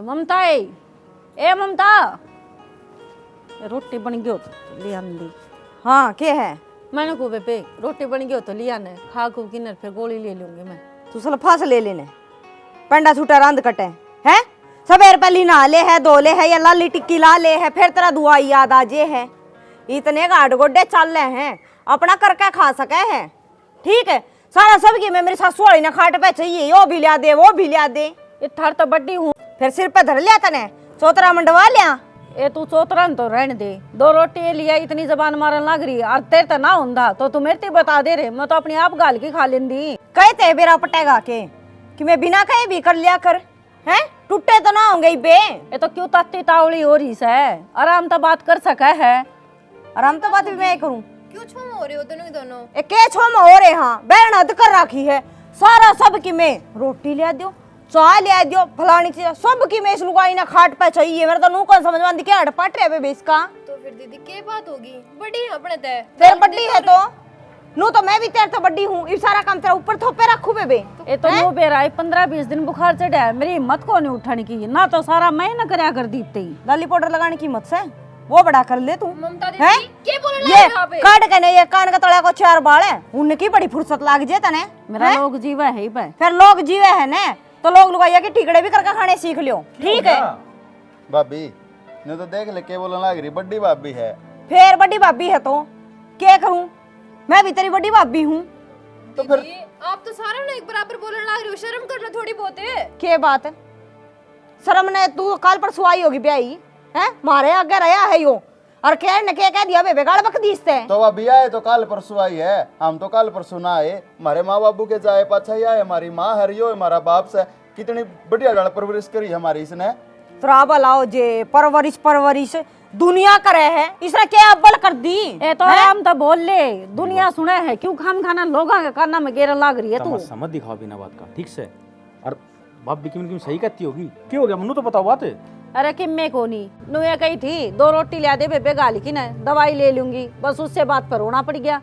ममता ए ममता रोटी बन गयो तो ले आंदी। हाँ क्या है? मैंने को बेबे रोटी बन गयो तो ले आने खा को किन्नर फिर गोली ले लूंगी मैं। तू सलफा से ले लेने पंडा छूटा रंद कटे है सवेर पहली नहा ले है धो ले है या लाली टिक्की ला ले है फिर तेरा दुआ याद आ जे है। इतने गाड़ गोडे चल रहे हैं अपना करके खा सके है। ठीक है सारा सबकी मैं मेरी सासू वाली ना खाट पे चाहिए वो भी लिया दे वो भी लिया दे। इधर तो बड्डी हूँ फिर सिर पे धर लिया तने चौतरा मंडवा लिया। ए तू चौतरन तो रहने दे दो रोटी लिया इतनी जबान मारन लग रही और तेरे तो ना होंदा तो तू मेरे ते बता दे रे मैं तो अपने आप गाल की खा लेंदी। कहते बेरा पटेगा के कि मैं बिना कहे भी कर लिया कर हैं टूटे तो ना होंगे बे। ये तो क्यों तत्ती तावड़ी हो रही है आराम तो बात कर सके है। आराम तो बात भी मैं करूं क्यों छुम हो रहे हो दोनों ए के छोम हो रहे हाँ बहन हद कर रखी है सारा सब की मैं रोटी लिया दो चाय लिया दो फलानी चीज सब की मैं इस लुगाई ना खाट पे चाहिए मेरा तो नू कौन समझ में क्या हट पट रहे बेस का। तो फिर दीदी क्या बात होगी बड़ी है अपने तय फिर बड्डी है तो नू तो मैं भी तेरे तो बड्डी हूँ इस सारा काम तेरा ऊपर थोपे रखू बेबे। ये तो नो बेरा 15-20 दिन बुखार चढ़ा है मेरी हिम्मत को नहीं उठाने की ना तो सारा मैं न करया कर दीते ही लाली पाउडर लगाने की हिम्मत से वो बड़ा कर ले तू ममता हैं दीदी क्या बोल रहे ये हो यहाँ पे? काट के नहीं ये कान का तोड़ा को चार बाल है उनकी बड़ी फुर्सत लाग जे तने मेरा लोग जीवा है ही पे। फिर लोग जीवे है ने तो लोग लुगाइया के ठिकड़े भी करके खाने सीख लियो। ठीक है भाभी ने तो देख ले के बोलने लग रही बड़ी भाभी है। फिर बड़ी भाभी है तो क्या करूं मैं भी तेरी बड़ी भाभी हूँ। तो फिर दीदी, आप तो सारा ना एक बराबर बोलने लग रहे हो शर्म करना थोड़ी बहुत है। क्या बात है शर्म ने तू कल परसों आई होगी ब्याई है मारे आगे रहा है यो और क्या ने क्या कह दिया बेबे गाल बक दीसते तो अभी आए तो कल परसों आई है हम तो कल परसों ना आए हमारे माँ बाबू के जाए पाछा ही आए हमारी माँ हरियो हमारा बाप से कितनी बढ़िया डाल परवरिश करी हमारी इसने। तराबा लाओ जे परवरिश दुनिया करे है इसने क्या अव्वल कर दी। ए तो आराम तो बोल ले दुनिया सुने है क्यों खाम खाना लोगों के काना में गेर लाग रही है तू। तमाशा मत दिखाओ बिना बात का ठीक से। और बाप भी किम सही कहती होगी क्यों हो गया मनु तो बताओ बात है। अरे किम्मे को नहीं नुया कही थी 2 रोटी लिया दे बेबे गाली की ना दवाई ले लूंगी बस उससे बात पर रोना पड़ गया।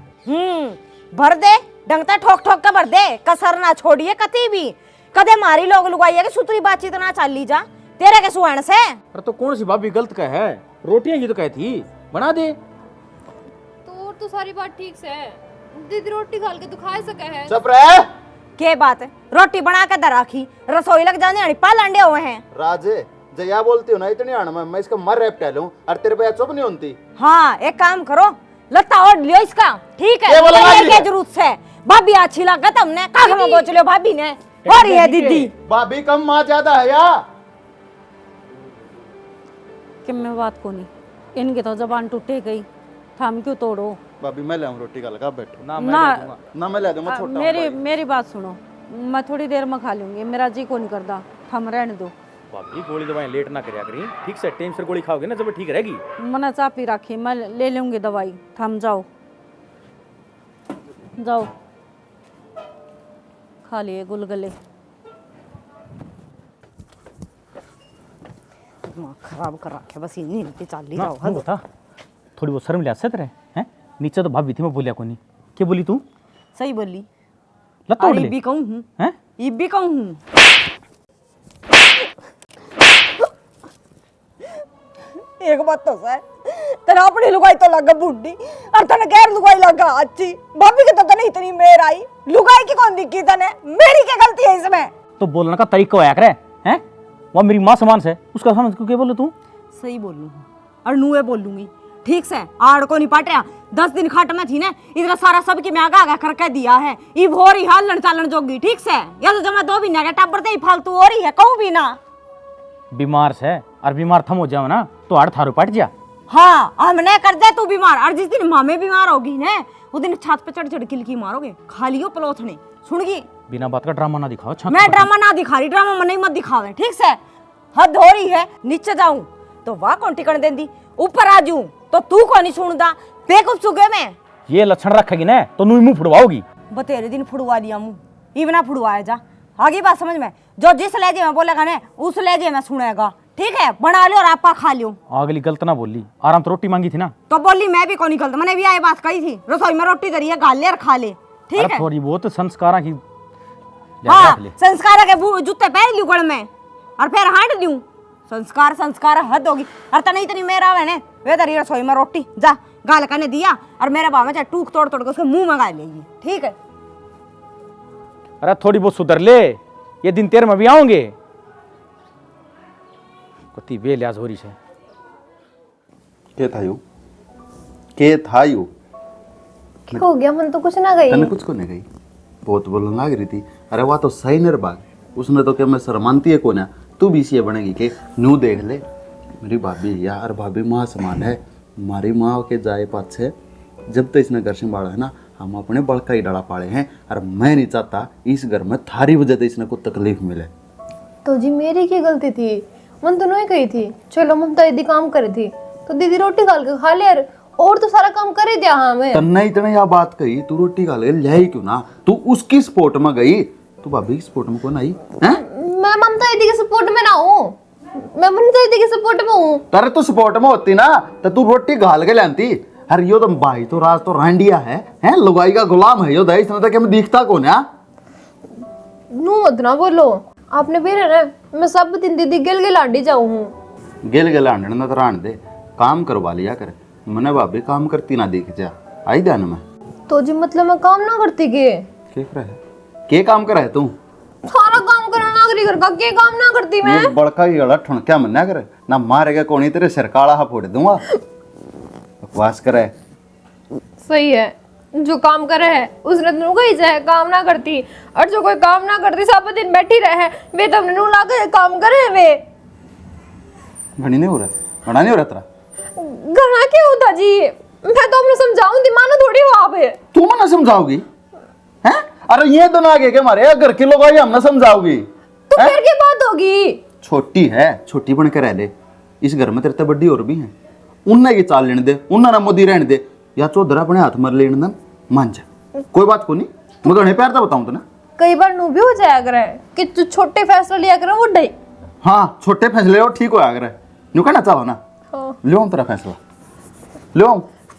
भर दे डंगता ठोक ठोक के भर दे कसर ना छोड़िए कती भी कदे मारी लोग लुगाइया के सुतरी बातचीत ना चल ली जा तेरे के सुहन से। अरे तो कौन सी भाभी गलत का है रोटियां की तो कही थी बना दे। तो और तो सारी बात ठीक से है दीदी रोटी खाल के तो खा सके है। चुप रहे के बात है रोटी बना के दर रखी रसोई लग जाने पाल अंडे हुए हैं। राजे जया बोलती हो ना इतनी आण मैं इसका मर रैप लूं और तेरे पे चुप नहीं होती। हाँ एक काम करो लत्ता और लियो इसका ठीक है ये बोला भाभी क्या है। जरूरत से भाभी अच्छी लागत हमने काख में गोच लियो भाभी ने हो रही है दीदी। भाभी कम माँ ज्यादा है या किम्मे बात को नहीं इनकी तो जबान टूटे गई थाम क्यों तोड़ो। भाभी मैं ले आऊं रोटी का लगा बैठो ना ना मैं ले दूंगा छोटा मेरी बात सुनो मैं थोड़ी देर में खा लूंगी मेरा जी को नहीं करता थम रहने दो। भाभी गोली दवाई लेट ना करया करी ठीक से टाइम से गोली खाओगे ना जब ठीक रहेगी। मना चापी रखी मैं ले लूंगी दवाई थम जाओ जाओ खा लिए गुलगले। दिमाग खराब कर रखे बस ये नींद चाल ली ना जाओ। तू बता थोड़ी बहुत शर्म लिया तेरे हैं नीचे तो भाभी थी मैं बोलिया को नहीं क्या बोली तू सही बोली लत्ता और उड़ ये ले भी कहूँ हूँ हैं ये भी कहूँ हूँ। एक बात तो सर तेरा अपनी लुगाई तो लगा बुढ़ी और तने गैर लुगाई लगा अच्छी भाभी की तो तने इतनी मेर आई लुगाई की कौन दिखी तने मेरी क्या गलती है इसमें। तो बोलने का तरीका होया करे हैं वो मेरी माँ समान से उसका समझ क्यों क्या बोले तू। सही बोलूँ और नुए बोलूंगी ठीक से आड़ को नहीं पाट रहा 10 दिन खाट में थी ना इतना सारा सबकी मैं आगा आगा करके दिया है ये हो रही हालन चालन जोगी ठीक से या तो जमा 2 महीने का टब्बर ही फालतू हो रही है कहूँ भी ना। बीमार से और बीमार थम हो जाओ ना तो हाड़ थारो पट जा। हाँ हमने कर दे तू बीमार और जिस दिन मामे बीमार होगी ना उस दिन छत पे चढ़ चढ़ किलकी मारोगे खा लियो पलोथने सुन गई। बिना बात का ड्रामा ना दिखाओ छत मैं पर। ड्रामा ना दिखा रही ड्रामा में नहीं मत दिखावे ठीक से हद हो रही है नीचे जाऊं तो वाह कौन टिकन देंदी ऊपर आ जाऊं तो तू को नहीं सुनदा बेकूफ सुगे में ये लक्षण रखेगी ना तो नू मुंह फुड़वाओगी। बतेरे दिन फुड़वा लिया मुंह इवना फुड़वाया जा आगे बात समझ में जो जिस लहजे में बोलेगा ना उस लहजे में सुनेगा ठीक है बना लियो और आपका खा लियो। अगली गलत ना बोली आराम तो रोटी मांगी थी ना तो बोली मैं भी कौन निकलता मैंने भी आए बात कही थी रसोई में रोटी धरी है गाल ले और खा ले ठीक अरे है। थोड़ी बहुत संस्कारा की हाँ संस्कार के जूते पहन लियो गड़ में और फिर हांट दूं संस्कार संस्कार हद होगी। और तने इतनी मेरा मैंने वे तेरी रसोई में रोटी जा गाल करने दिया और मेरे बाप में चाहे टूक तोड़ तोड़ के उसके मुंह में गाल लेगी, ठीक है? अरे थोड़ी बहुत सुधर ले, ये दिन तेरे में भी आओगे। कति बेलियाज हो रही है। के था यू? के था यू? क्या हो गया? मन तो कुछ ना गई। तने कुछ को नहीं गई, बहुत बोलने लग रही थी। अरे वाह तो सही नर बाग, उसने तो क्या मैं शर्मानती है कोना, तू भी इसी बनेगी के नू देख ले मेरी भाभी यार, भाभी माँ समान है। हमारी माँ के जाए पाछे जब तक इसने घर संभाला है ना, हम अपने बड़का ही डाला पाले हैं। और मैं नहीं चाहता इस घर में थारी वजह से इसने को तकलीफ मिले। तो जी मेरी की गलती थी, मन तो नहीं कही थी। चलो ममता दीदी काम करे थी तो दीदी रोटी खाल के खा ले यार, और तो सारा काम कर ही दिया। हाँ मैं तन्ना इतना यह बात कही, तू रोटी खा ले ले क्यों ना, तू उसकी सपोर्ट में गई, तू भाभी की सपोर्ट में कौन आई हैं? मैं ममता दीदी के सपोर्ट में ना हूँ, मैं ममता दीदी के सपोर्ट में हूँ। तारे तू सपोर्ट में होती ना तो तू रोटी घाल के लाती। अरे यो तो भाई तो राज तो रांडिया है लुगाई का गुलाम है यो, दही इसने तो दिखता कौन है? नू मत ना बोलो, आपने बेरे ना मैं सब दिन दीदी गिल गिल आंडी जाऊँ हूँ। गिल गिल आंडन न तो रान दे, काम करवा लिया कर। मैंने भाभी काम करती ना दिख जा, आई ध्यान में। तो जी मतलब मैं काम ना करती के के काम कर है तू? सारा काम करना नागरी घर का, के काम ना करती मैं? ये बड़का ही गला ठुनक्या मन्ना कर ना, मारेगा कौन तेरे सिर काला हा फोड़ दूंगा। बकवास करे। सही है, जो काम करे है उसने तो कही जाए काम ना करती, और जो कोई काम ना करती सब दिन बैठी रहे वे तो नू ला के काम करे वे। घनी नहीं हो रहा, बड़ा नहीं हो रहा तेरा। घना क्या होता जी, मैं तो अपने समझाऊंगी, मानो थोड़ी वहां पे। तू मना समझाओगी हैं? अरे ये दोनों आगे के मारे घर के लोग आगे हम ना समझाओगी तो फिर की बात होगी? छोटी है, छोटी बन के रह ले। इस घर में तेरे तो बड़ी और भी है, उन्हें की चाल लेने दे, उन्हें ना मोदी रहने दे, या चौधरा अपने हाथ मर लेने दे, मान जा कोई बात को नहीं। मैं तो प्यार था बताऊं तो ना, कई बार नू भी हो जाया करे कि तू छोटे फैसले लिया करे वो डे। हाँ छोटे फैसले और ठीक होया करे, न्यू कहना चाहो ना। लो तेरा फैसला लो।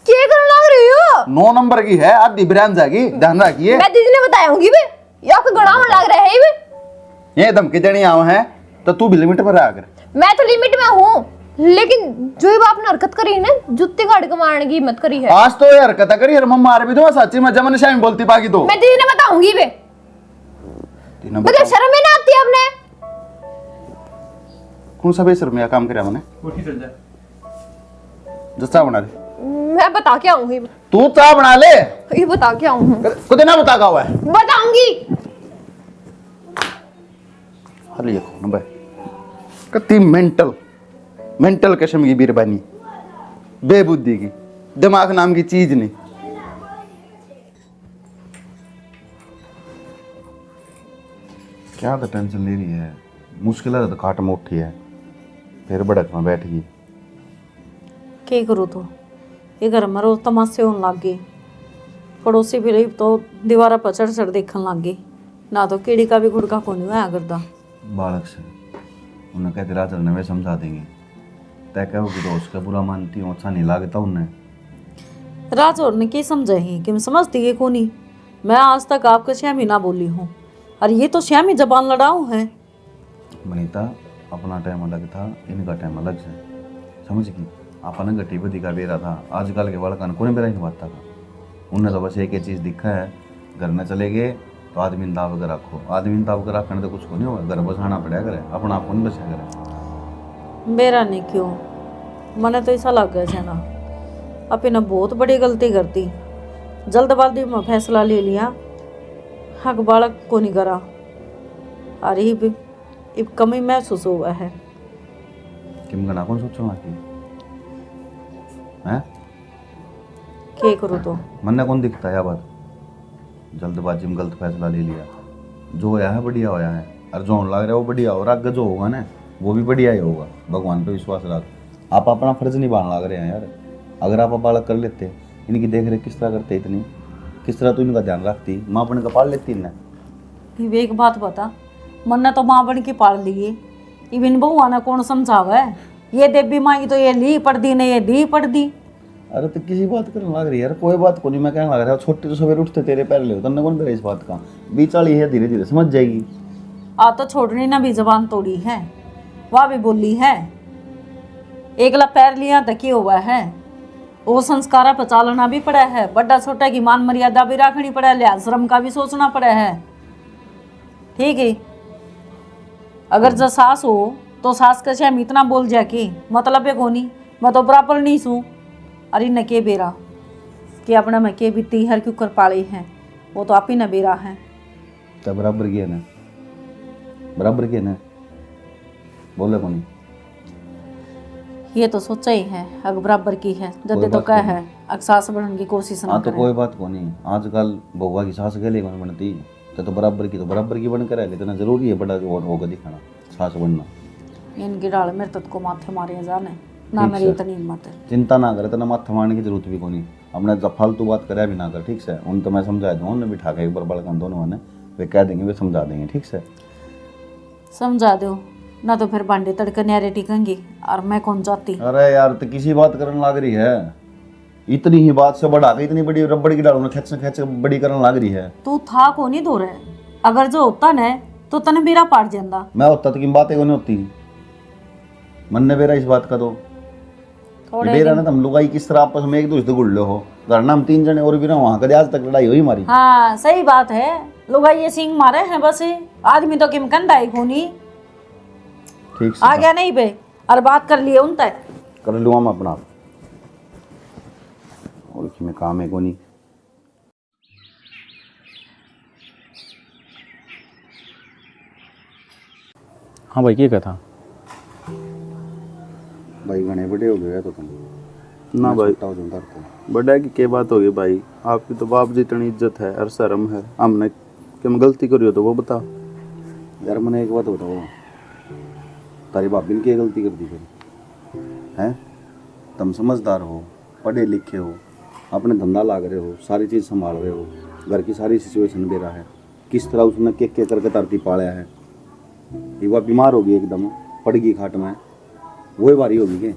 क्या करने लग रही हो? 9 नंबर की है, आधी ब्रांड जाएगी, ध्यान रखिए। मैं दीदी ने बताया होंगी बे, या आपको गड़ा में लग रहा है बे। ये धमकी देनी आओ है तो तू भी लिमिट में रहा कर। मैं तो लिमिट में हूँ, लेकिन जो ही आपने हरकत करी है ना, जुत्ती काट के मारने की हिम्मत करी है। आज तो ये हरकत करी यार, मैं मार भी दूंगा सच्ची में, जमन शाम बोलती बाकी तो मैं दीदी ने बताऊंगी बे। मतलब शर्म ही ना आती आपने? कौन सा बेसर में काम करे मैंने? जस्सा बना ले, मैं बता के आऊंगी, तू चा बना ले। ये बता के आऊँ, खुद ना बता का हुआ है, बताऊंगी। अरे ये कौन भाई कति मेंटल किस्म की बीरबानी, बेबुद्धि की, दिमाग नाम की चीज नहीं। क्या तो टेंशन ले रही है, मुश्किल है तो काट में उठी है, फिर बड़क में बैठ गई। के करूँ तो ये घर में रोज तमाशे होने लग गए। पड़ोसी भी रही तो दीवारा पर चढ़ चढ़ देखने लग गई, ना तो कीड़ी का भी गुड़का को नहीं हुआ करता। बालक से उन्हें कहते रहा चलने में समझा देंगे, तय कहोगी तो उसका बुरा मानती हूँ, अच्छा नहीं लगता उन्हें। राज और ने क्या समझा ही कि मैं समझती है को नहीं। मैं आज तक आपको 6 महीना बोली हूँ, और ये तो 6 में जबान लड़ाऊ है। बनीता अपना टाइम अलग था, इनका टाइम अलग है, समझ गई। अपना गट्टी पे दिखा बेरा था, आजकल के बालक कोने बेरा नहीं बात था। उन्हें तो बस एक ही चीज़ दिखा है, घर में चले गए तो आदमी दाब कर रखो, आदमी दाब कर रखने तो कुछ को नहीं होगा, घर बसाना पड़ा करे, अपना आप नहीं बचा करे। मेरा नहीं क्यों, मैंने तो ऐसा लग गया ना अपने ने बहुत बड़ी गलती कर दी, जल्दबाजी में फैसला ले लिया, हक बालक को नहीं करा, और ये कमी महसूस हुआ है। किम गना कौन सोचो आती है? क्या करूँ तो मन कौन दिखता है बात, जल्दबाजी में गलत फैसला ले लिया, जो होया है बढ़िया होया है, और जो लग रहा है वो बढ़िया हो रहा, आगे जो होगा ना वो भी बढ़िया ही होगा। भगवान पे विश्वास रख, आप अपना फर्ज निभाने लग रहे हैं यार। अगर आप बालक कर लेते, इनकी देख रेख किस तरह करते, इतनी किस तरह तो इनका ध्यान रखती, माँ अपने का पाल लेती इन्हें। एक बात बता, मन्ने तो माँ बन के पाल लिए, इवन बहुआ ने कौन समझावा है, ये देवी माई तो ये ली पड़ दी ने ये दी पड़ दी। अरे तो किसी बात करने लग रही है यार, कोई बात को नहीं, मैं कहने लग रहा है छोटे तो सवेरे उठते तेरे पैर ले, तुमने कौन करे इस बात का, बीच वाली है, धीरे धीरे समझ जाएगी। आ तो छोड़नी ना भी जबान तोड़ी है, वह भी बोली है। एकला पैर लिया तक ही हुआ है। वो संस्कारा पर चालना भी पड़ा है, बड़ा छोटा की मान मर्यादा भी रखनी पड़ा है, लिहाज शर्म का भी सोचना पड़ा है। ठीक है, अगर जो सास हो तो सास के हम इतना बोल जा कि मतलब है कोनी, मैं तो बराबर नहीं सू। अरे न के बेरा कि अपना मैं के बीती हर क्यों कर पाले हैं, वो तो आप ही न बेरा है। तो बराबर की है ना, बराबर की है ना, बोले कोनी। ये तो सोचा ही है, अगर बराबर की है जब तो क्या है, अगर सास बनने की कोशिश ना हाँ तो करे। कोई बात को नहीं, आजकल बउआ की सास के लिए कौन बनती, तो बराबर की तो बराबर की बनकर है, लेकिन जरूरी है बड़ा होगा दिखाना सास बनना। इनकी डाल मेरे तक को माथे मारे जाने ना, मेरी इतनी हिम्मत है। चिंता ना करे, इतना माथा मारने की जरूरत भी कोनी। हमने जब फालतू बात करे भी ना कर, ठीक से। उन तो मैं समझा दूँ, उन्हें बिठा के एक बार बड़का दोनों ने वे कह देंगे, वे समझा देंगे, ठीक से। समझा दो ना तो फिर बांडे तड़के न्यारे टिकेंगी और मैं कौन जाती। अरे यार तो किसी बात करने लग रही है, इतनी ही बात से बढ़ा के इतनी बड़ी रबड़ की डाल खींच खींच बड़ी करने लग रही है। तू था को नहीं धो रहे, अगर जो होता न तो तने बेरा पाट जाता। मैं होता तो की बातें नहीं होती, मन ने बेरा इस बात का तो बेरा ना, तुम लोग किस तरह आपस में एक दूसरे गुड़ लो हो, घर ना हम 3 जने और भी ना, वहां कभी आज तक लड़ाई हुई हमारी। हाँ सही बात है, लोग ये सिंह मारे हैं बस, आदमी तो किम कंडाई खूनी ठीक से आ गया नहीं बे, और बात कर लिए उन तक कर लूँगा मैं अपना, और इसमें काम है को नहीं। हाँ भाई क्या था भाई घने बड़े हो गए तो तुम ना भाई, हो जाता तो बड़ा की क्या बात होगी भाई, आपकी तो बाप जितनी इज्जत है और शर्म है, हमने कि मैं गलती करी हो तो वो बता। यार मैंने एक बात बताओ, तारी भाभी ने क्या गलती कर दी फिर हैं? तुम समझदार हो, पढ़े लिखे हो, अपने धंधा लाग रहे हो, सारी चीज़ संभाल रहे हो, घर की सारी सिचुएशन दे रहा है, किस तरह उसने के करके तरती पाला है। ये वह बीमार होगी एकदम, पड़ गई खाट में, वही बारी होगी के?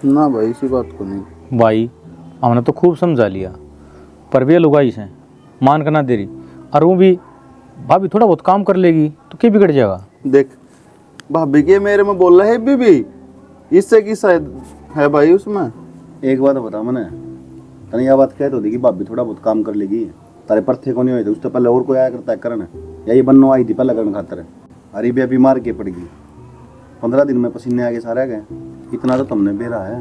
ना भाई इसी बात को नहीं भाई, हमने तो खूब समझा लिया, पर वे लुगाई से मान कर ना दे रही, और वो भी भाभी थोड़ा बहुत काम कर लेगी तो क्या बिगड़ जाएगा। देख भाभी के मेरे में बोल रहा है बीबी, इससे की शायद है भाई उसमें। एक बात बता मैंने, तने यह बात कह तो दी कि भाभी थोड़ा बहुत काम कर लेगी, तारे परथे को नहीं हुए थे, उससे पहले और कोई आया करता है करने, या ये बननो आई थी पहले करने खातर। अरे भी बीमार के पड़ गई, 15 दिन में पसीने आगे सारे गए, इतना तो तुमने बेरा है।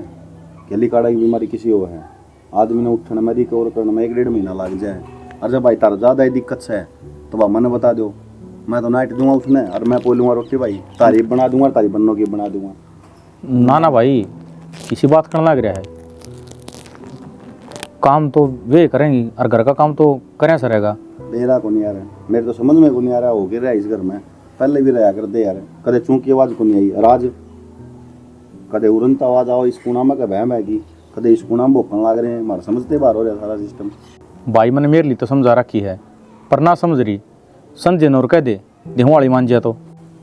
गली काड़ा की बीमारी किसी हो है, आदमी ने उठने में रिकवर करने में 1-1.5 महीना लग जाए। और जब भाई तार ज़्यादा दिक्कत से है तो भाई मैंने बता दो, मैं तो नाइट दूंगा उसने, और मैं बोलूँगा रोटी भाई तारीफ बना दूंगा, तारीफ बनों की बना दूंगा। ना ना भाई, किसी बात करने लग रहा है, काम तो वे करेंगी और घर का काम तो करें सर रहेगा। बेरा को नहीं आ रहा, मेरे तो समझ में को नहीं आ रहा, हो गया इस घर में पहले भी रहा कर दे यार, कदे चूंकि आवाज़ को नहीं आई, और आज कदे उड़न तो आवाज़ आओ इस कोना में का बहम हैगी, कदे इस कोना में भोकन लग रहे हैं, हमारा समझते बाहर हो रहा सारा सिस्टम। भाई मैंने मेरे लिए तो समझा रखी है, पर ना समझ रही, संजय नौर कह दे दिहाड़ी मान जा तो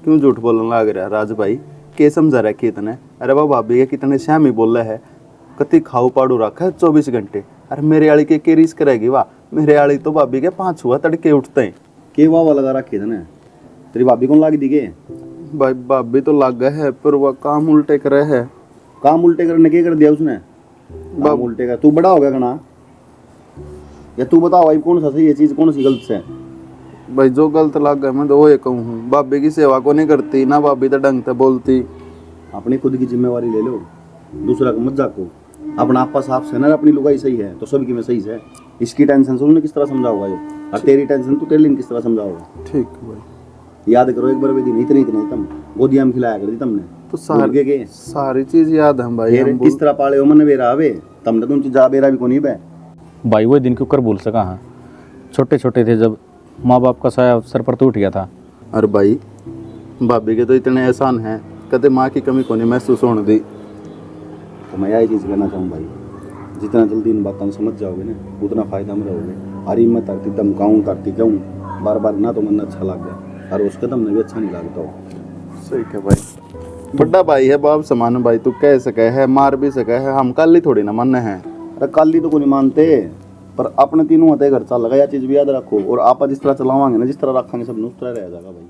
क्यों झूठ बोलने लग रहा है राज भाई, के समझा रहा इतने। अरे वाह भाभी के कितने श्याम ही बोल रहा है, कति खाऊ पाड़ू रखा है 24 घंटे। अरे मेरे आली के रीस करेगी वाह, मेरे आली तो भाभी के 5 हुआ तड़के उठते हैं। के वाह लगा रखे थे ना, तेरी भाभी कौन लाग दी के? भाई भाभी तो लग गए है, पर वह काम उल्टे करे है। काम उल्टे करने के कर दिया उसने, काम उल्टे कर। तू बड़ा हो गया कना, या तू बताओ भाई कौन सा सही है चीज़, कौन सी गलत से? भाई जो गलत लग गया मैं तो वो ये कहूँ हूँ, भाभी की सेवा को नहीं करती ना, भाभी तो ढंग से बोलती। अपनी खुद की जिम्मेवारी ले लो, दूसरा का मत जाको। अपना आपा साफ से ना, अपनी लुगाई सही है तो सबकी में सही है। इसकी टेंशन से उन्हें किस तरह समझाओगा ये, और तेरी टेंशन तू तेरे लिए किस तरह समझाओगा? ठीक है भाई, याद करो एक बार भी दिन इतने तुम गोदिया में खिलाया कर दी तुमने, तो सारी चीज याद है भाई। हम किस तरह पाले हो मन बेरा आवे, तुमने तुम जा बेरा भी को नहीं बे। भाई वो दिन क्यों कर भूल सका। हाँ, छोटे छोटे थे जब माँ बाप का साया सर पर तो उठ गया था। अरे भाई भाभी के तो इतने एहसान हैं, कदे माँ की कमी को नहीं महसूस होने दी। तो मैं यही चीज़ कहना चाहूँ भाई, जितना जल्दी इन बातों को समझ जाओगे ना उतना फ़ायदा में रहोगे। अरे मैं तरती धमकाऊँ करती जाऊँ बार बार ना, तो मन अच्छा लग गया और उसके दम भी अच्छा नहीं लगता हो। सही है भाई, बड़ा भाई है बाप समान भाई, तू कह सके है मार भी सके है, हम कल ही थोड़ी ना मन है। अरे काली तो को नहीं मानते, पर अपने तीनों होते घर चल लगा, यह चीज़ भी याद रखो। और आप जिस तरह चलावांगे ना, जिस तरह रखेंगे सब उस तरह रह जाएगा भाई।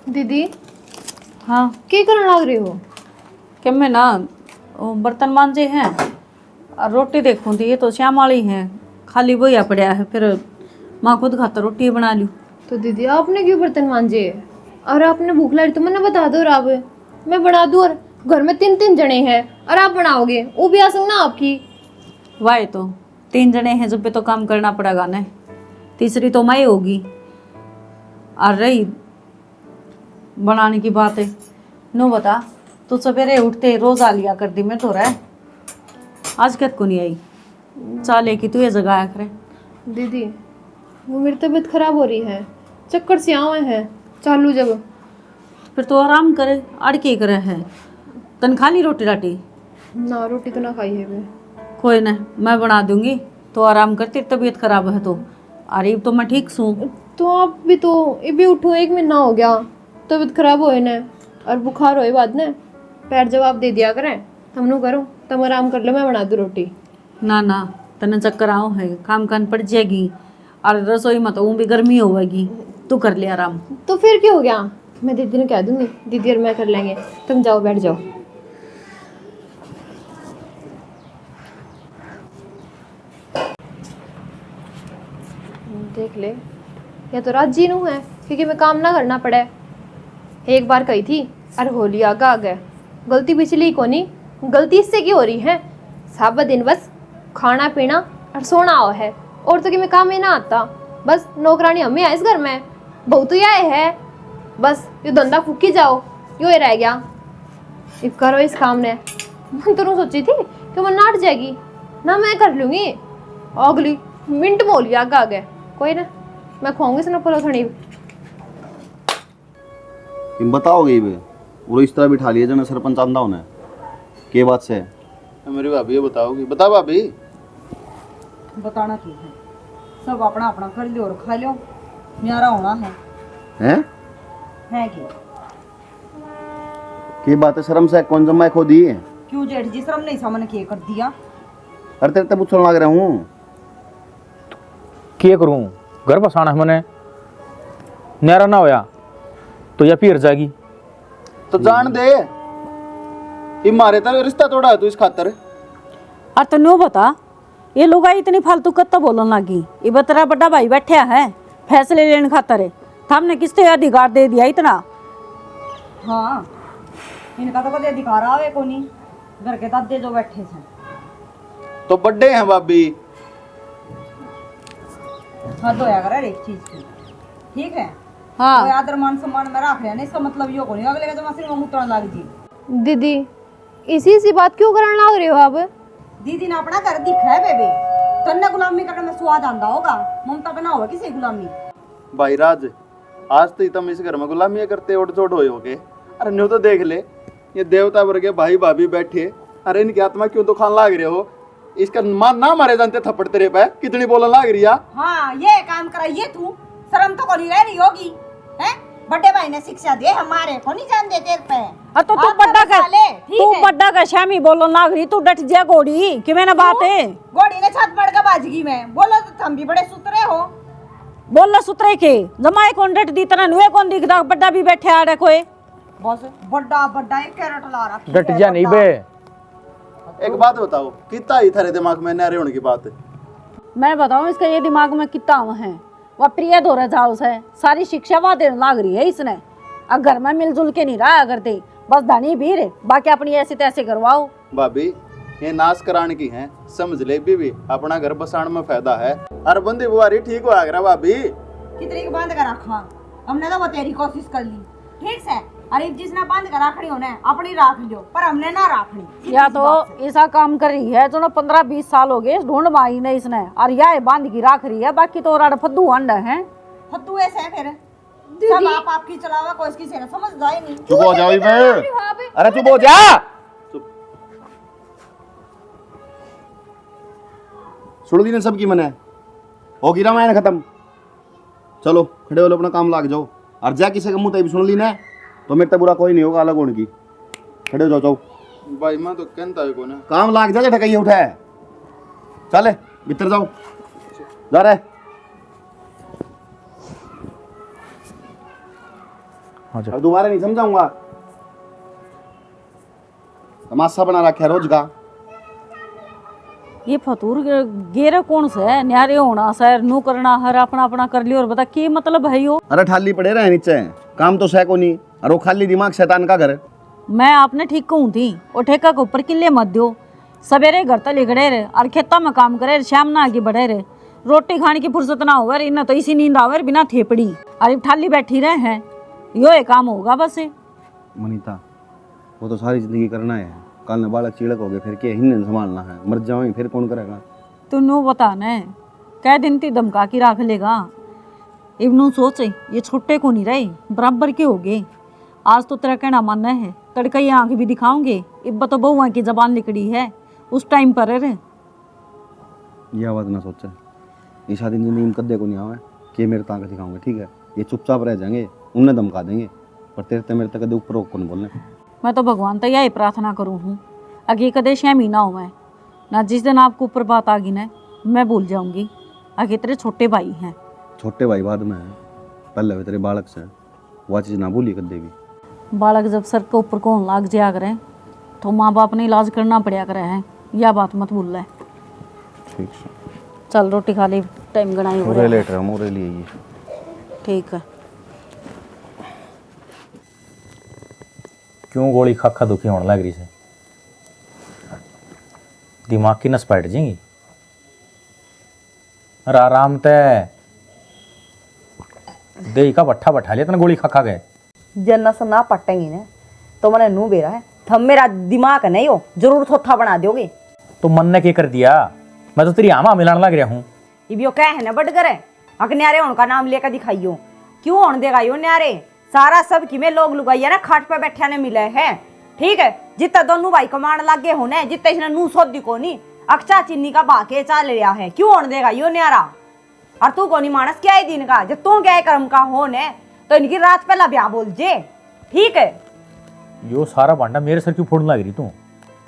दीदी हाँ की करने लग रही हो? कि मैं ना वो बर्तन मांजे हैं और रोटी देखूँ थी, ये तो श्याम वाली है, खाली वही पड़ा है, फिर माँ खुद खाता रोटी बना लूँ। तो दीदी आपने क्यों बर्तन मांजे? और आपने भूख लगी तो मैंने बता दो, और आप मैं बना दूँ। और घर में 3 जने हैं और आप बनाओगे, वो भी आसन ना आपकी। वाह, तो 3 जने हैं जब पे तो काम करना पड़ेगा ना, तीसरी तो मैं होगी। और रही बनाने की बात है, नो बता, तू सवेरे उठते रोज आ लिया कर दी में तो रहा है, आज कद को नहीं आई, चाले की तू ये जगाया करे। दीदी वो मेरी तबीयत खराब हो रही है, चक्कर से आवे हैं चालू जब। फिर तो आराम करे, अड़ के करे है, तन खा ली रोटी राटी? ना रोटी तो ना खाई है वे। कोई ना, मैं बना दूंगी तो आराम कर, तेरी तबीयत खराब है तो। अरे तो मैं ठीक सूँ। तो आप भी तो ये भी उठो, 1 महीना हो गया तबीयत खराब होए न, और बुखार होए बाद न पैर जवाब दे दिया करें, हमनू करो तुम आराम कर लो, मैं बना दूँ रोटी। ना ना, तने चक्कर आओ है, काम कान पड़ जाएगी, और रसोई में तो भी गर्मी होगी, तू कर ले आराम। तो फिर क्या हो गया, मैं दीदी ने कह दूंगी, दीदी और मैं कर लेंगे, तुम जाओ बैठ जाओ। देख ले, या तो राजी नू है क्योंकि मैं काम ना करना पड़े। एक बार कही थी अरे होली आगा आ गए, गलती पिछली को नहीं, गलती इससे की हो रही है। सब दिन बस खाना पीना और सोना आओ है, और तो कि मैं काम ही ना आता, बस नौकरानी हमें है इस घर में, बहू तो यह है, बस ये धंधा फूकी जाओ, यो ही रह गया। इब करो इस काम ने, मैं तो सोची थी कि मैं नाट जाएगी ना, मैं कर लूँगी, अगली मिनट मोल आगा आ गए। कोई ना, मैं खुआऊंगी इसने पुलो थोड़ी। तुम बताओगे बे, वो इस तरह बिठा लिया जना सरपंच आंदा होना के बात से है? मेरी भाभी ये बताओगी, बता भाभी। बताना की है, सब अपना अपना कर लियो और खा लियो, न्यारा होना हैं? है कि के बात है, शर्म से कौन जमा खो दी है? क्यों जेठ जी शर्म नहीं सामने के कर दिया? अरे तेरे तब पूछने लग रहा हूँ, क्या करूँ, घर बसाना है मैंने, न्यारा ना होया तो या फिर जाएगी। तो जान दे, ये मारे तेरे रिश्ता तोड़ा है तू इस खातर। और तनु बता, ये लोग इतनी फालतू कत्ता बोलन लगी, ये बतरा बड़ा भाई बैठा है फैसले लेने खातर है, हमने किसते अधिकार दे दिया इतना? हाँ, इनका तो कभी अधिकार आवे को नहीं, घर के दादे जो बैठे थे। तो बड्डे हैं भाभी, हद होया करे हर एक चीज की, ठीक है? हाँ कोई आदर मान सम्मान में रख रहे हैं, इसका मतलब यो को नहीं अगले का जमा सिर में मुतरन लग जी। दीदी इसी बात क्यों करने लग रहे हो आप? दीदी ने अपना घर दिखा है बेबे, तन्ने गुलामी करने में स्वाद आंदा होगा, ममता बना होगा किसी गुलामी। भाई राज, आज तो तुम इस घर में गुलामी करते ओट चोट होए होगे। अरे न्यू तो देख ले, ये देवता वर्गे भाई भाभी बैठे, अरे इनकी आत्मा क्यों तो खान लाग रहे हो? इसका मान ना मारे जानते थप्पड़ तेरे पे, कितनी बोलने लाग रही है। हाँ, ये काम कराइए तू, शर्म तो को नहीं रह रही होगी, हैं? बड़े भाई ने शिक्षा दे, हमारे को नहीं जान देते पे। तो तू आप बड्डा तो बसा ले, ठीक तू है? बड्डा का श्यामी बोलो ना गई, तू डट जा घोड़ी कि मैंने बात है। गोड़ी ने छत पड़ के बाजगी में बोलो तो तुम भी बड़े सुतरे हो। बोल सुतरे के जमाए कौन डट दी तरह नुए कौन दिखदा, बड्डा भी बैठे आ रहा कोई। बस बड़ा बड़ा एक कैरेट ला रखी डट है, जा नहीं बड़ा। बे, एक बात बताओ, कितना ही थारे दिमाग में नहरे होने की बात है? मैं बताऊं इसका ये दिमाग में कितना है, वह प्रिय दो रहा है, सारी शिक्षा वहाँ देने लाग रही है इसने। अब घर में मिलजुल के नहीं रहा करते, बस धनी भीड़, बाकी अपनी ऐसे तैसे करवाओ। भाभी ये नाश कराने की है, समझ ले बीबी, अपना घर बसाने में फायदा है। अरे बंदी बुआरी ठीक हो गया भाभी। कितनी की बंद कर रखा, हमने तो बतेरी कोशिश कर ली, ठीक है? अरे जिसने बंद कर रखनी होने अपनी राख लियो, पर हमने ना रखनी। या तो ऐसा काम कर रही है जो 15-20 साल हो गए ढूंढ मारी ने इसने, और यह बांध की राख रही है, बाकी तो राड फद्दू अंड है। फद्दू ऐसे है फिर सब आप आपकी चलावा, कोई इसकी से समझ जाए नहीं। चुप हो जाओ बे, अरे चुप हो जा। सुन दी ने सबकी मने होगी रामायण खत्म, चलो खड़े हो लो, अपना काम लाग जाओ। और जा किसी का मुंह तय भी सुन ली ना तो मेरे तो बुरा कोई नहीं होगा, अलग होने की। खड़े हो जाओ जाओ, भाई मैं तो कहता है को ना, काम लाग जा, ठकैया उठा है, चले भीतर जाओ, जा रहे। हाँ जी। अब दोबारा नहीं समझाऊंगा। तमाशा बना रखा है रोज का। ये फतूर गेरा कौन सा है? न्यारे होना सर नू करना हर अपना अपना कर लियो और बता की मतलब है यो। अरे ठाली पड़े रहे नीचे, काम तो सह को नहीं, और वो खाली दिमाग शैतान का घर। मैं आपने ठीक कहूँ थी और ठेका के ऊपर किले मत दो। सवेरे घर तले खड़े रहे और खेतों में काम करे, शाम ना आगे बढ़े रहे, रोटी खाने की फुर्सत ना होवे, इन्हें तो इसी नींद आवे बिना थेपड़ी, अरे ठाली बैठी रहे हैं। यो ये काम होगा बस। मनीता, वो तो सारी जिंदगी करना है, कल न बालक चिड़क हो गए फिर के हिंदन संभालना है, मर जाओ फिर कौन करेगा। तू नो बताना है कै दिन ती धमका की रख लेगा। इवनू सोच ये छोटे को नहीं रहे, बराबर के हो गए। आज तो तेरा कहना मानना है, कड़कई आंख भी दिखाओगे, इब्बत तो बहुआ की जबान निकली है उस टाइम पर रे। यह बात ना सोचे, ये शादी जिंदगी कद्दे को नहीं आवे कि मेरे ताकत दिखाऊंगे, ठीक है? ये चुपचाप रह जाएंगे, उन्हें धमका देंगे, पर तेरे मेरे तक कदे ऊपर कौन बोलने। मैं तो भगवान तो यही प्रार्थना करूँ हूँ आगे कदे 6 महीना हो मैं ना, जिस दिन आपको ऊपर बात आ गई ना मैं भूल जाऊंगी। आगे तेरे छोटे भाई हैं। छोटे भाई बाद में है, पहले वे तेरे बालक से वह चीज़ ना भूली कद्दे भी। बालक जब सर के ऊपर कौन लाग जाया करे तो माँ बाप ने इलाज करना पड़ा करे है, यह बात मत भूल ले। ठीक है, चल रोटी खा ले, टाइम गणाई हो रहा है। लेट रहा हूँ मोरे लिए ये। ठीक है। क्यों गोली खाखा दुखी होने लग रही से? दिमाग की नस बैठ जाएंगी। अरे आराम तय दे का भट्ठा बैठा लिया तने गोली खा गए। जन्ना से ना पटेंगी ने तो मैंने नू बेरा है, थम मेरा दिमाग नहीं हो जरूर थोथा बना दोगे। तो मन ने क्या कर दिया? मैं तो तेरी आमा मिलाने लग रहा हूँ। इबियो क्या है ना बट करे अक न्यारे होने का नाम लेकर दिखाइयो, क्यों होने देगा यो न्यारे? सारा सब कि में लोग लुगाइया ना खाट पे बैठे ने मिले हैं, ठीक है? जितना दोनों भाई कमाण लागे होने, जितना इसने नू सोदी को नहीं अक्चा चिन्नी का बाके चाल लिया है, क्यों होने देगा यो न्यारा? और तू को नहीं मानस क्या है दिन का, जब तू क्या है कर्म का होने तो इनकी रात पहला ब्याह बोल जे, ठीक है? यो सारा भांडा मेरे सर क्यों फोड़ने लग रही तू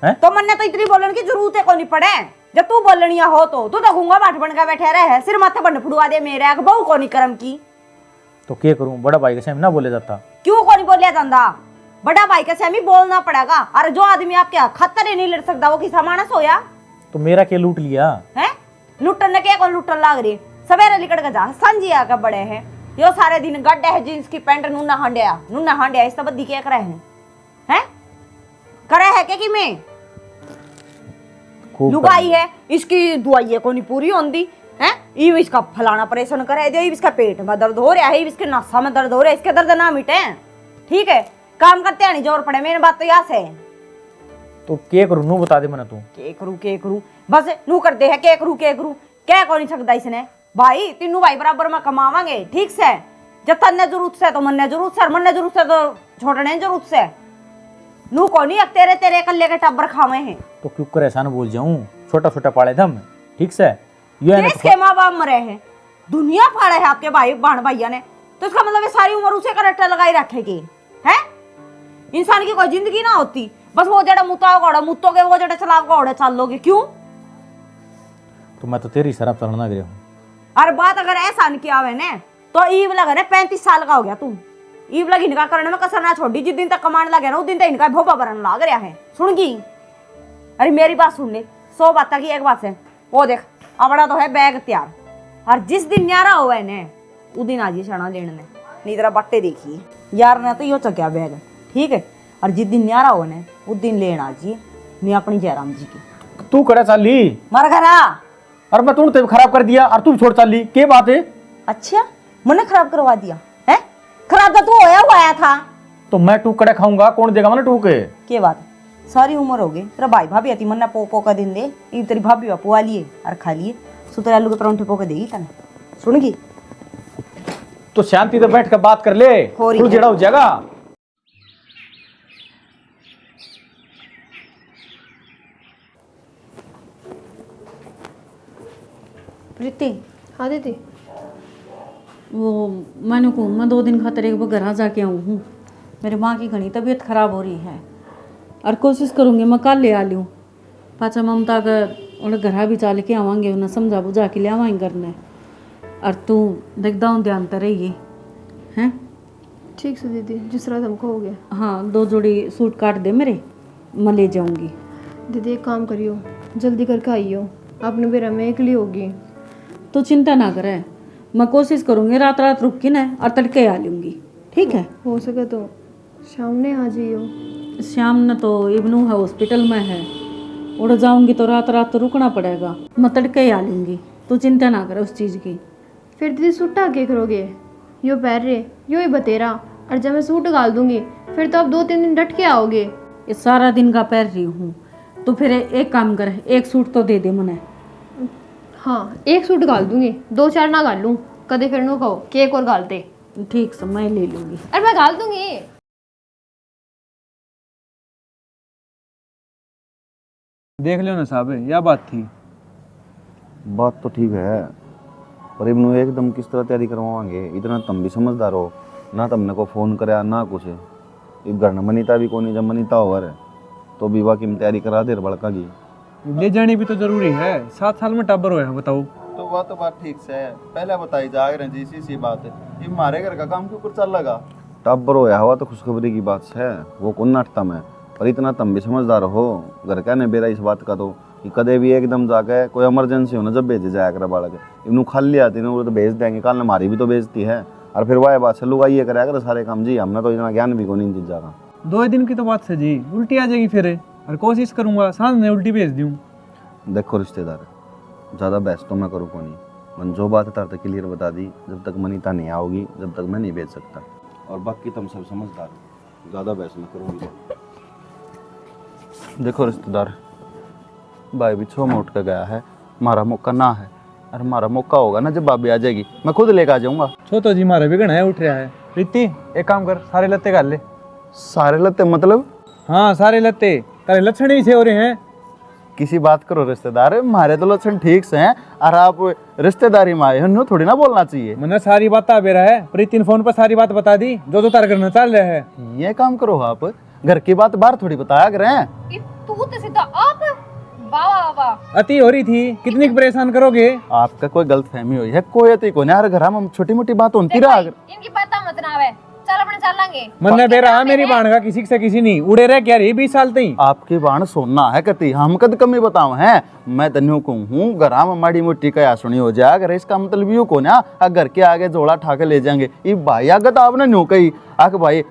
हैं? तो मन्ने तो इतनी बोलने की जरूरत है को नहीं पड़े, जब तू बोलनिया हो तो तू तो गूंगा बाट बन के बैठे रहे, सिर माथे बन फुड़वा दे मेरे बहू को नहीं कर्म की। तो क्या करूं? बड़ा भाई के सामने ना बोले जाता? क्यों को नहीं बोलिया जाता? बड़ा भाई के सामने बोलना पड़ेगा। और जो आदमी आपके खतर ही नहीं लड़ सकता वो किसा मानस होया? तो मेरा क्या लूट लिया है? लुटन ने क्या कौन लुटन लाग रही? सवेरे लिकड़ के जा संजी आके बड़े हैं, यो सारे दिन गड्ढे है जींस की पैंट नूना हांडिया इस तब दिखे करे हैं करे है कि मैं खूब लुगाई है, इसकी दुआई को नहीं पूरी होती है। इव इसका फलाना ऑपरेशन करे दे, इसका पेट में दर्द हो रहा है, इसके नसा में दर्द हो रहा है, इसके दर्द ना मिटे, ठीक है? काम करते हैं नहीं जोर पड़े, मेरी बात तो यहाँ से। तो क्या करूं? नू बता दे मैंने तू। के करू बस नू करते है के करू क्या को नहीं सकता इसने। भाई तीनों भाई बराबर में कमावांगे, ठीक से? जब तन्ने जरूरत से तो मन्ने जरूरत से, और मन्ने जरूरत से तो छोड़ने जरूरत से। नू को नहीं अब तेरे तेरे कल्ले के टब्बर खावे हैं। तो क्यों कर ऐसा बोल जाऊं? छोटा छोटा पाले दम, ठीक से? ये देश के माँ बाप मरे हैं, दुनिया फाड़े है आपके भाई बहन भैया ने, तो इसका मतलब है सारी उम्र उसे करट्टा लगाई रखेगी है? इंसान की कोई जिंदगी ना होती, बस वो जड़ा मुता घोड़ा मुतोगे, वो जड़ा चला घोड़े चल लोगे, क्यों? तो मैं तो तेरी शराब चलना लग रहा हूँ। और बात अगर ऐसा नहीं किया हुआ ने तो ईव लगा ने 35 साल का हो गया तू। ईव लगी इनका करने में कसर ना छोड़ी, जिस दिन तक कमाने लगे ना उस दिन तक इनका भोपा भरन लाग रहा है। सुन गई? अरे मेरी बात सुन ले, 100 बात की एक बात है, वो देख अपना तो है बैग तैयार, और जिस दिन न्यारा हुआ है ने उस दिन आज छाना लेने ने नहीं तेरा बट्टे देखिए यार ने तो यो चक्या बैग, ठीक है? और जिस दिन न्यारा हुआ ने उस दिन लेना आजिए नहीं अपनी जयराम जी की। तू करे चाली मर घरा और मैं तू खराब कर दिया और तू छोड़ चाली, क्या बात है? अच्छा मैंने खराब करवा दिया है? खराब तो तू होया हुआ था। तो मैं टूकड़े खाऊंगा, कौन देगा मैंने टूके? के बात सारी उम्र हो गई तेरा भाई भाभी आती मन्ना पो का दिन दे, ये तेरी भाभी पुआ लिए और खा लिए, सुतरे आलू के परांठे पोके देगी तने। सुन गई? तो शांति से बैठ कर बात कर ले, हो रही तू है। जेड़ा हो जाएगा। प्रीति हाँ दीदी। वो मैंने कहूँ मैं 2 दिन खातिर एक बार घर जाके आऊँ हूँ, मेरी माँ की घनी तबीयत खराब हो रही है और कोशिश करूँगी मैं कल ले आ लूँ। पाचा ममता का उन्हें घर भी चल के आवांगे, उन्हें समझा बुझा के ले आवाएंगे घर ने। और तू देखदा हूँ ध्यान तो रहिए हैं, ठीक से दीदी, जिस तरह तुम कहोगे। हाँ 2 जोड़ी सूट काट दे मेरे, मैं ले जाऊंगी। दीदी एक काम करियो, जल्दी करके आइयो, आपने बेरा में अकेली होगी। तो चिंता ना करे, मैं कोशिश करूंगी रात रात रुक के ना और तड़के आ लूंगी, ठीक है। हो सके तो शाम ने आ जाइयो। शाम ने तो इब्नू है हॉस्पिटल में है, उड़ जाऊंगी तो रात रात तो रुकना पड़ेगा, मैं तड़के ही आ लूंगी, तो चिंता ना करे उस चीज़ की। फिर दीदी सूट क्या करोगे? यो पैर रे, यो ही बतेरा, और जब मैं सूट डाल दूंगी फिर तो आप 2-3 दिन डट के आओगे। ये सारा दिन का पैर रही हूँ, तो फिर एक काम कर, एक सूट तो दे दे मुझे। हाँ एक सूट गाल दूंगी, 2-4 ना गाल लूँ, कदे फिर नो कहो कि एक और गाल दे। ठीक से मैं ले लूंगी। अरे मैं गाल दूंगी। देख लो ना साहब, यह बात थी। बात तो ठीक है, पर इब्नू एकदम किस तरह तैयारी करवाएंगे? इतना तुम भी समझदार हो ना, तुमने को फोन कराया ना कुछ। इब घर में मनीता भी कोनी, जब मनीता होवर तो विवाह की तैयारी करा दे बड़का की। ले जानी भी तो जरूरी है, 7 साल में टाबर हुआ है, बताओ। तो वह तो बात ठीक से है, पहले बताई जा रहे जी सी बात है, ये हमारे घर का काम के ऊपर चल लगा। टाबर होया हुआ तो खुशखबरी की बात है, वो कौन नाटता मैं। पर इतना तुम भी समझदार हो, घर का ने बेरा इस बात का तो कि कदे भी एकदम जाके कोई इमरजेंसी हो ना जब भेजे जाया कर बालक, इन्हू खाली आती ना वो तो भेज देंगे, कल हमारी भी तो बेइज्जती है। और फिर वह बात चलूगा ये कराया कर सारे काम जी, हमने तो इतना ज्ञान भी को नहीं चीज का। 2 दिन की तो बात है जी, उल्टी आ जाएगी फिर, और कोशिश करूंगा सांझ में उल्टी भेज दूं। देखो रिश्तेदार, ज़्यादा बहस तो मैं करूँ को नहीं, मन जो बात है तार तक क्लियर बता दी, जब तक मनीता नहीं आओगी जब तक मैं नहीं भेज सकता। और बाकी तुम सब समझदार हो, ज़्यादा बहस मैं करूँगी। देखो रिश्तेदार, भाई भी 6 में उठ कर गया है, हमारा मौका ना है, और हमारा मौका होगा ना जब भाभी आ जाएगी, मैं खुद लेकर आ जाऊँगा। तो जी मारा बिगड़ है, उठ रहा है। प्रीति एक काम कर, सारे लत्ते गाल ले। सारे लत्ते मतलब? हाँ सारे लत्ते, तारे लक्षण ही से हो रहे हैं। किसी बात करो रिश्तेदार, हमारे तो लक्षण ठीक से हैं, और आप रिश्तेदारी में आए हो, थोड़ी ना बोलना चाहिए। मैंने सारी बात आ बेरा है, प्रीति ने फोन पर सारी बात बता दी, जो तार करना चल रहा है। ये काम करो आप, घर की बात बाहर थोड़ी बताया करें। तू तो सीधा आप वाह वाह अति हो रही थी, कितनी परेशान करोगे? आपका कोई गलतफहमी हुई है, कोई अति को नहीं, हर घर में छोटी मोटी बात होती रहा। इनकी पता मत ना आवे, चल अपने चलेंगे। मन बेरा मेरी बाण का किसी से किसी नहीं उड़े रह क्या रही 20 साल तई। आपकी बाण सोना है कति, हम कद कमी बताओ हैं। मैं तन्यू को हूँ, घर में माड़ी मोटी कया सुनी हो जाए, अगर इसका मतलब यूं को ना घर के आगे जोड़ा ठाके ले जाएंगे। ये भाई आगत आपने न्यू कही आख भाई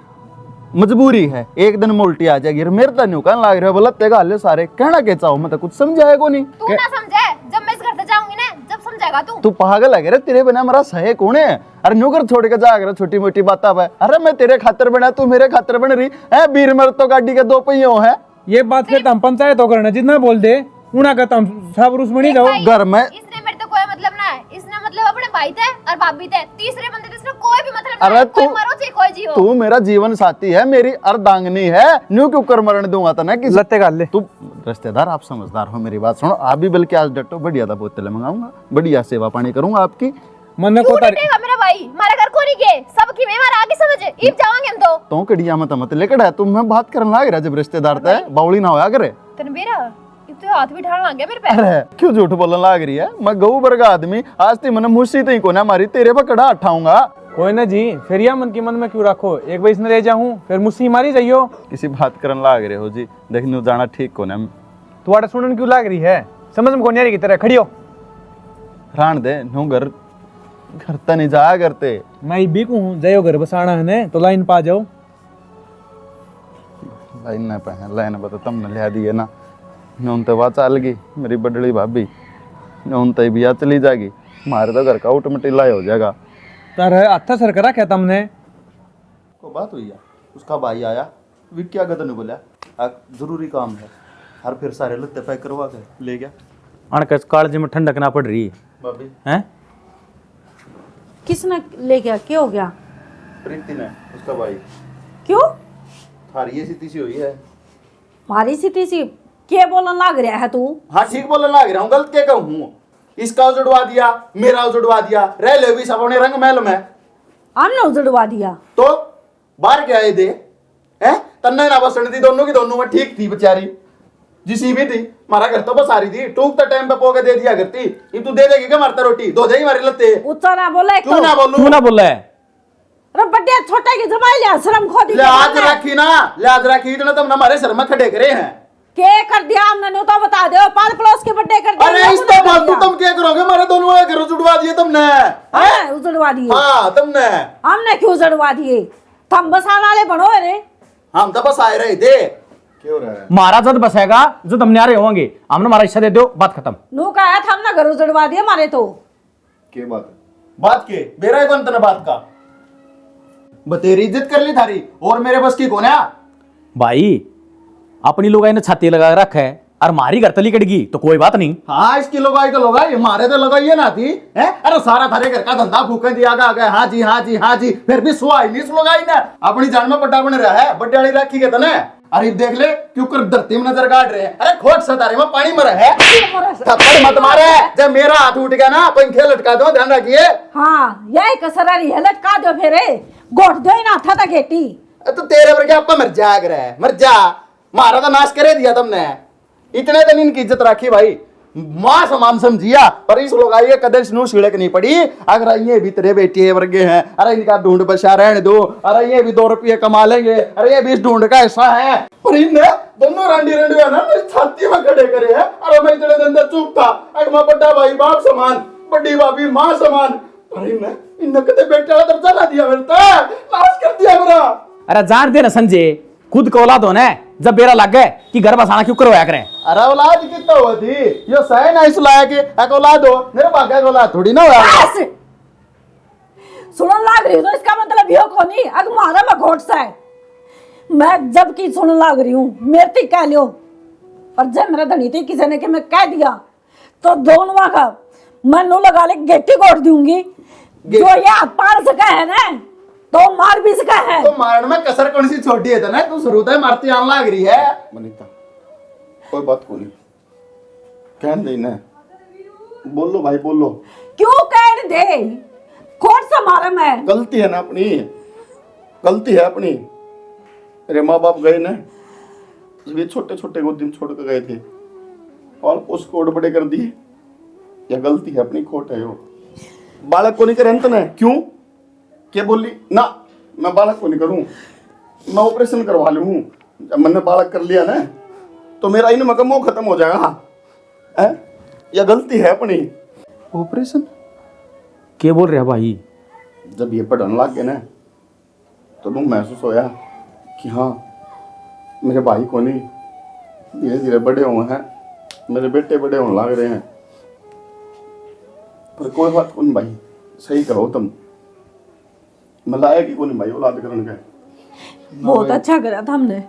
मजबूरी है, एक दिन में उल्टी आ जाएगी, मेरे तो न्यू कहने लग रहे बोला तेगा हाले सारे कहना के चाहो, मैं तो कुछ समझाएगा नहीं। तू ना समझे, जब मैं इस घर से जाऊंगी ना जब समझेगा तू। तू पागल है रे, तेरे बिना मेरा सहे कौन है? अरे न्यू घर छोड़ के जा छोटी मोटी बात पे। अरे मैं तेरे खातर बना, तू मेरे खातर बन रही है। बीर मर तो गाड़ी के 2 पहियों है। ये बात फिर हम पंचायत हो करना, जितना बोल दे उना का तुम सब रूस बनी जाओ। घर में इसने मेरे तो कोई मतलब ना है, इसने मतलब अपने भाई थे और भाभी थे, तीसरे बंदे इसने कोई भी मतलब अरे नहीं है। तू- कोई मरो चाहे कोई जियो। तू मेरा जीवन साथी है, मेरी अर्धांगनी है, न्यू क्यों कर मरण दूंगा तो ना किसी लत्ते गाल ले। तू रिश्तेदार आप समझदार हो, मेरी बात सुनो। आप भी बल्कि आज डटो, बढ़िया था बोतल मंगाऊंगा, बढ़िया सेवा पानी करूंगा आपकी। मन तू को तारी डटेगा मेरा भाई, मारा घर को नहीं गए, सब की मैं मारा आगे समझ, ईब जावांगे हम तो कड़िया मत लेकर है, तुम मैं बात करने लग रहा जब रिश्तेदार थे, बावली ना होया करे। तन मेरा तो हाथ भी ढालने लग गया मेरे पे। अरे क्यों झूठ बोलने लग रही है? मैं गऊ वर्ग आदमी, आज ती मैंने मुझसे तो ही को ना मारी, तेरे पर कड़ा उठाऊंगा। कोई ना जी, फिर या मन की मन में क्यों रखो, एक बार इसने ले जाऊं फिर मुझसे मारी जाइयो। किसी बात करने लग रहे हो जी, देखने जाना ठीक को ना। तुम्हारा सुनन क्यों लाग रही है, समझ में कौन आ रही की तरह खड़ी हो। रान दे नो घर तो नहीं जाया करते। मैं भी कहूँ जयो घर बसाना है ने तो लाइन पा जाओ। लाइन ना पहन, लाइन बता तुमने लिया दिए ना, नौन तो बात चल गई, मेरी बड़ली भाभी नौन तो भी चली जाएगी, हमारे तो घर का ऑटोमेटिक लाया हो जाएगा। तार अच्छा सर करा क्या तुमने? को बात हुई है, उसका भाई आया, विक्या गद ने बोला जरूरी काम है, हर फिर सारे लत्ते पैक करवा के ले गया। अणकस कालजी में ठंडक ना पड़ रही है भाभी हैं? किसने ले गया, क्या हो गया? प्रीति ने, उसका भाई। क्यों? थारी ऐसी तीसी हुई है। मारी सी तीसी क्या बोलने लग रहा है तू? हाँ ठीक बोलने लग रहा हूँ, गलत क्या कहूँ? इसका उजड़वा दिया, मेरा उजड़वा दिया, रह ले भी सब अपने रंग महल में। अन्य उजड़वा दिया तो बाहर क्या है दे हैं? तन्ने ना बसने दी, दोनों की दोनों में ठीक थी बेचारी, जिसी भी थी, हमारा घर तो बस आ रही थी, टूक तो टाइम पे पोके दे दिया करती। ये तू दे देगी क्या मारता रोटी, दो देगी हमारी लत्ते। ऊंचा ना बोला, एक क्यों ना बोलूं? क्यों ना बोला है? अरे बड्डे छोटे की जमाई ले शर्म खो दी लिहाज रखी ना, लिहाज रखी इतना तुमने हमारे सर में खड़े करे हैं। के कर दिया हमने नो तो बता दो, पाल पड़ोस के बड्डे कर दिया। अरे इस तो फालतू तुम क्या करोगे, हमारे दोनों के घर उजड़वा दिए तुमने। हाँ, उजड़वा दिए। हाँ तुमने। हमने क्यों उजड़वा दिए? तुम बसाने वाले बनो रे। हम तो बस आए रहे थे। क्या हो रहा है? मारा जद बसेगा जब हमने आ रहे होंगे, हमने हमारा हिस्सा दे दो, बात खत्म। नो कहा था हमने घर उजड़वा दिया मारे तो। क्या बात है? बात के बेरा है कौन तना बात का? बतेरी इज्जत कर ली थारी और मेरे बस की कौन है? भाई अपनी लोग ने छाती लगा रखा है और मारी घर तली कटगी तो कोई बात नहीं। हाँ इसकी लगाई तो लगाई, हमारे तो लगाई है ना थी है? अरे सारा थारे घर का धंधा फूकन दिया गया। हाँ जी हाँ जी हाँ जी, फिर भी सुहाई नहीं लगाई ना। अपनी जान में बड्डा बन रहा है, बड्डे वाली राखी के तने। अरे देख ले क्यों कर धरती में नजर काट रहे हैं। अरे खोट सतारे में पानी मरा है, थप्पड़ मत मारे। जब मेरा हाथ उठ गया ना पंखे लटका दो, ध्यान रखिए। हाँ यही कसर रही है, लटका दो फिर गोट दो ना था घेटी। तो तेरे वर्गे आपा मर जाग रहा है, मर जा। मारा तो नाश करे दिया तुमने, इतने दिन इनकी इज्जत रखी भाई, मां समान समझिया। पर इस लोग आइए कदर स्नू छिड़क नहीं पड़ी। अगर ये भी तेरे बेटे वर्गे हैं, अरे इनका ढूंढ बचा रहने दो, अरे ये भी 2 रुपये कमा लेंगे, अरे ये भी इस ढूंढ का ऐसा है। पर इनने दोनों रंडी रंडी है ना मेरी छाती में खड़े करे हैं। अरे मैं इतने दिन तक चुप था, अगर मैं बड़ा भाई बाप समान, बड़ी भाभी मां समान। अरे इनने कदे बेटे वाला दर्जा ला दिया, मेरे नाश कर दिया मेरा। अरे जान दे ना संजय, खुद को औलाद होना है, जब बेरा लग गए कि घर बसाना क्यों करवाया करें। अरे औलाद कितना हुआ थी, यो सही ना इस लायक एक औलाद हो, मेरे भाग्य की औलाद थोड़ी ना हुआ। सुनन लाग रही हो तो इसका मतलब यो को नहीं अग मारा मैं घोट सा है। मैं जब की सुनन लाग रही हूँ मेरे थी कह लियो, और जब मेरा धनी थी किसी ने कि मैं कह दिया तो दोनों का मैं नो लगा ले गेटी गोट दूंगी। जो ये हाथ पार सका है ना तो मार भी सका है। तो मारने में कसर कौन सी छोटी है ना, तू शुरू से मारती आने लग रही है। मनीता कोई बात को नहीं कहन देना, बोलो भाई बोलो। क्यों कहने दे, खोट सा मारा मैं। गलती है ना अपनी, गलती है अपनी। मेरे माँ बाप गए ना, जब ये छोटे छोटे गोद दिन छोड़ कर गए थे और उसको बड़े कर दिए, या गलती है अपनी, खोट है वो। बालक को नहीं करे अंत ने क्यों क्या बोली ना, मैं बालक को नहीं करूं, मैं ऑपरेशन करवा लूं। जब मैंने बालक कर लिया ना तो मेरा इन मकम वो खत्म हो जाएगा है? या गलती है अपनी। ऑपरेशन क्या बोल रहे हैं भाई? जब ये पढ़ने लग गए ना तो मुझे महसूस होया कि हाँ मेरे भाई को नहीं धीरे धीरे बड़े हुए हैं, मेरे बेटे बड़े होने लग रहे हैं। पर कोई बात को नहीं भाई, सही करो तुम, मैं लायक ही को नहीं भाई औलाद करने का। बहुत अच्छा करा था हमने,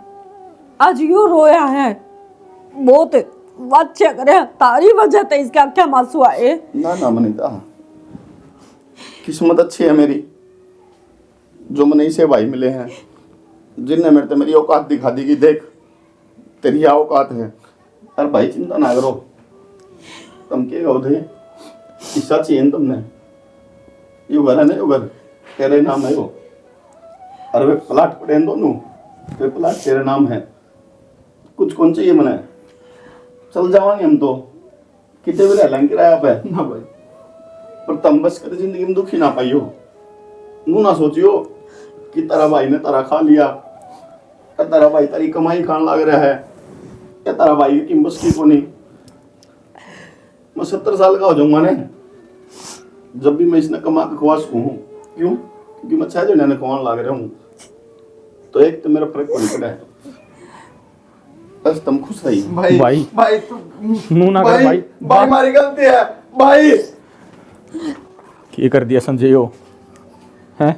आज यूं रोया है, बहुत अच्छा करे तारी वजह से इसके आंखें में आंसू आए। ना ना मनीता, किस्मत अच्छी है मेरी, जो मैंने इसे भाई मिले हैं जिनने मेरे मेरी औकात दिखा दी कि देख तेरी औकात है। अरे भाई चिंता ना करो, तुम क्या कहो थे किस्सा चाहिए तुमने, ये घर है ना, ये घर तेरे नाम है वो। अरे वे प्लाट पड़े हैं दोनों, वे प्लाट तेरे नाम है। कुछ कौन चाहिए मैंने, चल जावांगे हम तो, कितने भी रह लेंगे किराया पे ना भाई। पर तुम बस कभी जिंदगी में दुखी ना पाइयो, नू ना सोचियो कि तेरा भाई ने तेरा खा लिया, या तेरा भाई तेरी कमाई खान लग रहा है, या तेरा भाई की बस की को नहीं। मैं 70 साल का हो जाऊंगा ना जब भी मैं इसने कमा के खुआ सकूं। क्यों? क्योंकि मैं 6 जने खुआन लग रहा हूँ, तो एक तो मेरा फर्क पड़ पड़ा है। बस तुम खुश रही भाई भाई तू नू ना कर भाई, भाई हमारी गलती है भाई। ये कर दिया संजय हो हैं।